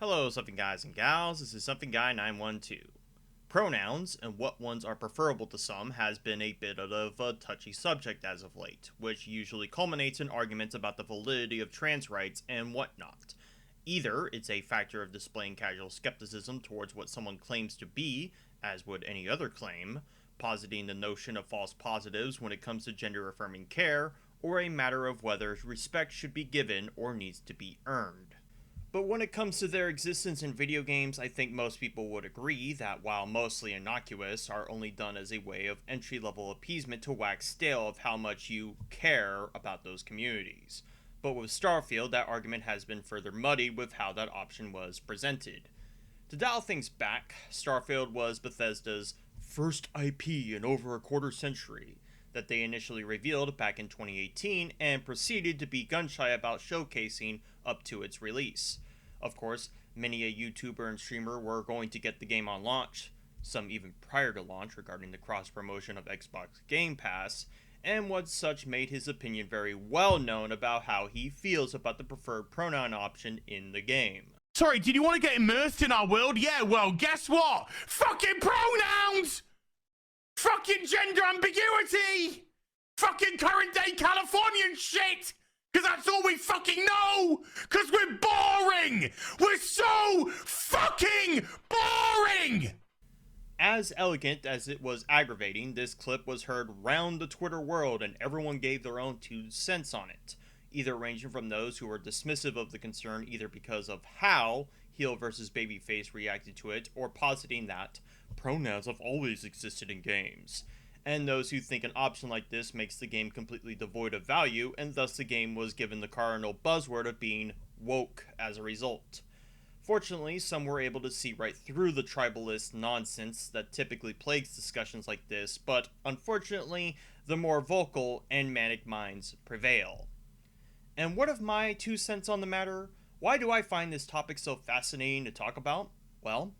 Hello, something guys and gals. This is Something Guy 912. Pronouns and what ones are preferable to some has been a bit of a touchy subject as of late, which usually culminates in arguments about the validity of trans rights and whatnot. Either it's a factor of displaying casual skepticism towards what someone claims to be, as would any other claim, positing the notion of false positives when it comes to gender affirming care, or a matter of whether respect should be given or needs to be earned. But when it comes to their existence in video games, I think most people would agree that while mostly innocuous, are only done as a way of entry-level appeasement to wax stale of how much you care about those communities. But with Starfield, that argument has been further muddied with how that option was presented. To dial things back, Starfield was Bethesda's first IP in over a quarter century that they initially revealed back in 2018 and proceeded to be gun-shy about showcasing up to its release. Of course, many a YouTuber and streamer were going to get the game on launch, some even prior to launch regarding the cross-promotion of Xbox Game Pass, and what such made his opinion very well known about how he feels about the preferred pronoun option in the game. Sorry, did you want to get immersed in our world? Yeah, well, guess what? Fucking pronouns! Fucking gender ambiguity! Fucking current day Californian shit! Because that's all we fucking know! Because we're boring! We're so fucking boring! As elegant as it was aggravating, this clip was heard round the Twitter world and everyone gave their own 2 cents on it, either ranging from those who were dismissive of the concern either because of how heel versus babyface reacted to it or positing that pronouns have always existed in games, and those who think an option like this makes the game completely devoid of value and thus the game was given the cardinal buzzword of being woke as a result. Fortunately, some were able to see right through the tribalist nonsense that typically plagues discussions like this, but unfortunately, the more vocal and manic minds prevail. And what of my 2 cents on the matter? Why do I find this topic so fascinating to talk about? Well,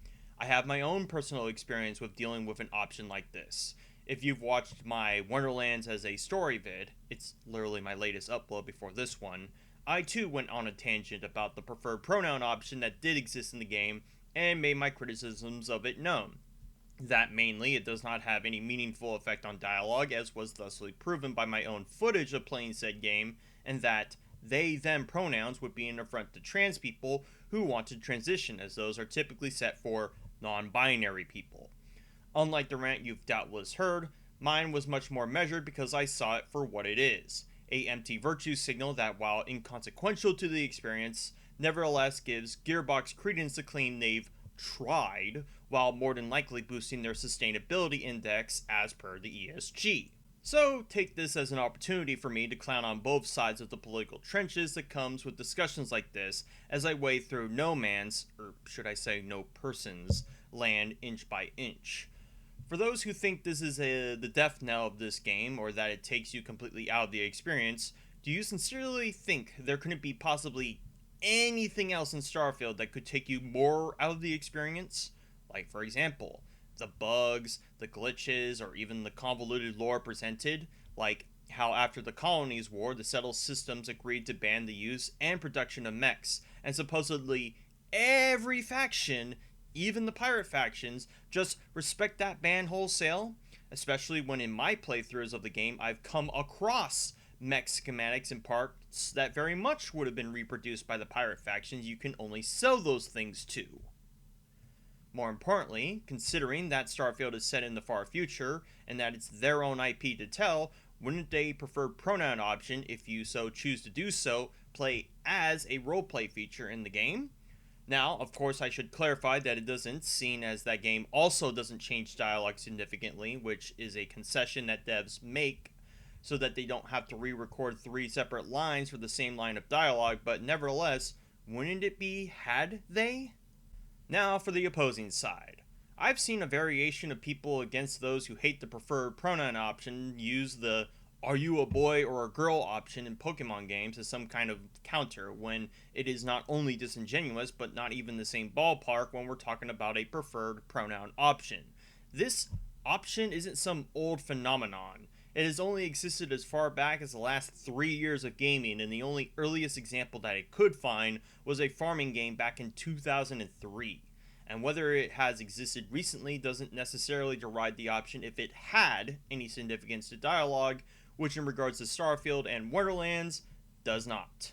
I have my own personal experience with dealing with an option like this. If you've watched my Wonderlands as a story vid, it's literally my latest upload before this one, I too went on a tangent about the preferred pronoun option that did exist in the game and made my criticisms of it known. That mainly it does not have any meaningful effect on dialogue, as was thusly proven by my own footage of playing said game, and that they/them pronouns would be an affront to trans people who want to transition, as those are typically set for non-binary people. Unlike the rant you've doubtless heard, mine was much more measured because I saw it for what it is, a empty virtue signal that, while inconsequential to the experience, nevertheless gives Gearbox credence to claim they've tried, while more than likely boosting their sustainability index as per the ESG. So take this as an opportunity for me to clown on both sides of the political trenches that comes with discussions like this as I wade through no man's, or should I say no person's, land inch by inch. For those who think this is the death knell of this game, or that it takes you completely out of the experience, do you sincerely think there couldn't be possibly anything else in Starfield that could take you more out of the experience? Like, for example, the bugs, the glitches, or even the convoluted lore presented, like how after the Colonies War, the settled systems agreed to ban the use and production of mechs, and supposedly every faction, even the pirate factions, just respect that ban wholesale, especially when in my playthroughs of the game I've come across mech schematics and parts that very much would have been reproduced by the pirate factions you can only sell those things to. More importantly, considering that Starfield is set in the far future and that it's their own IP to tell, wouldn't a preferred pronoun option, if you so choose to do so, play as a roleplay feature in the game? Now, of course, I should clarify that it doesn't, seeing as that game also doesn't change dialogue significantly, which is a concession that devs make so that they don't have to re-record 3 separate lines for the same line of dialogue, but nevertheless, wouldn't it be had they? Now for the opposing side. I've seen a variation of people against those who hate the preferred pronoun option use the "are you a boy or a girl" option in Pokemon games as some kind of counter, when it is not only disingenuous but not even the same ballpark when we're talking about a preferred pronoun option. This option isn't some old phenomenon. It has only existed as far back as the last 3 years of gaming, and the only earliest example that it could find was a farming game back in 2003. And whether it has existed recently doesn't necessarily deride the option if it had any significance to dialogue, which in regards to Starfield and Wonderlands, does not.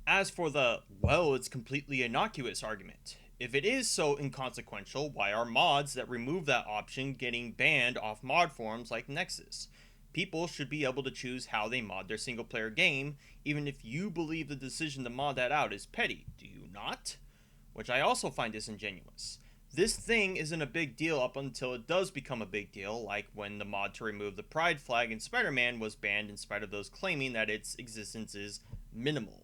As for the, well, it's completely innocuous argument, if it is so inconsequential, why are mods that remove that option getting banned off mod forums like Nexus? People should be able to choose how they mod their single player game, even if you believe the decision to mod that out is petty, do you not? Which I also find disingenuous. This thing isn't a big deal up until it does become a big deal, like when the mod to remove the pride flag in Spider-Man was banned in spite of those claiming that its existence is minimal.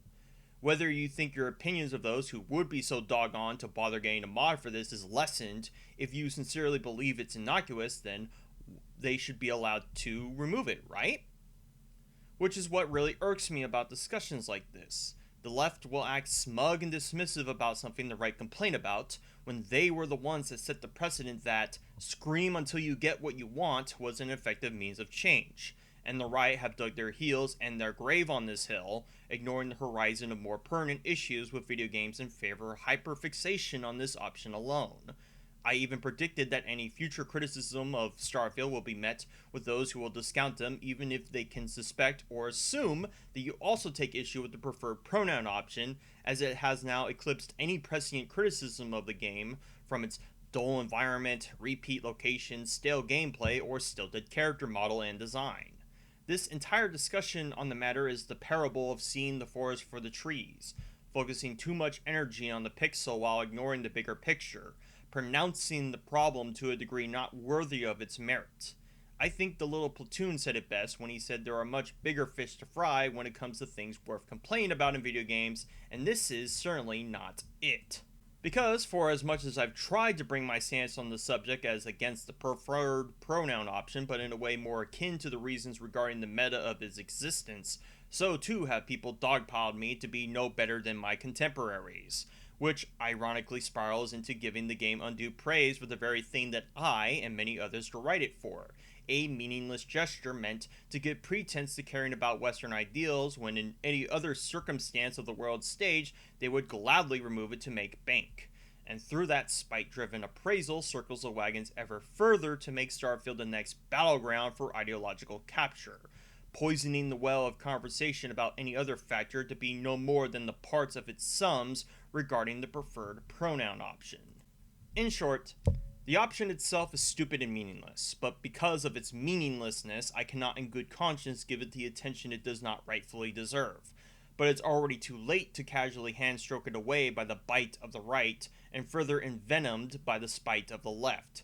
Whether you think your opinions of those who would be so doggone to bother getting a mod for this is lessened, if you sincerely believe it's innocuous, then they should be allowed to remove it, right? Which is what really irks me about discussions like this. The left will act smug and dismissive about something the right complain about, when they were the ones that set the precedent that scream until you get what you want was an effective means of change. And the right have dug their heels and their grave on this hill, ignoring the horizon of more permanent issues with video games in favor of hyperfixation on this option alone. I even predicted that any future criticism of Starfield will be met with those who will discount them even if they can suspect or assume that you also take issue with the preferred pronoun option, as it has now eclipsed any prescient criticism of the game, from its dull environment, repeat locations, stale gameplay, or stilted character model and design. This entire discussion on the matter is the parable of seeing the forest for the trees, focusing too much energy on the pixel while ignoring the bigger picture, pronouncing the problem to a degree not worthy of its merit. I think the little platoon said it best when he said there are much bigger fish to fry when it comes to things worth complaining about in video games, and this is certainly not it. Because, for as much as I've tried to bring my stance on the subject as against the preferred pronoun option, but in a way more akin to the reasons regarding the meta of its existence, so too have people dogpiled me to be no better than my contemporaries, which ironically spirals into giving the game undue praise for the very thing that I and many others deride it for, a meaningless gesture meant to give pretense to caring about Western ideals when in any other circumstance of the world's stage they would gladly remove it to make bank. And through that spite-driven appraisal circles the wagons ever further to make Starfield the next battleground for ideological capture, poisoning the well of conversation about any other factor to be no more than the parts of its sums regarding the preferred pronoun option. In short, the option itself is stupid and meaningless, but because of its meaninglessness, I cannot in good conscience give it the attention it does not rightfully deserve. But it's already too late to casually hand-stroke it away by the bite of the right, and further envenomed by the spite of the left.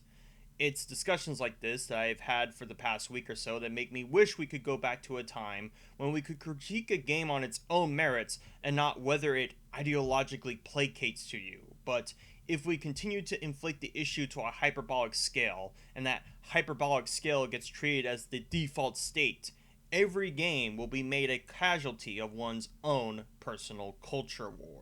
It's discussions like this that I've had for the past week or so that make me wish we could go back to a time when we could critique a game on its own merits and not whether it ideologically placates to you, but if we continue to inflate the issue to a hyperbolic scale, and that hyperbolic scale gets treated as the default state, every game will be made a casualty of one's own personal culture war.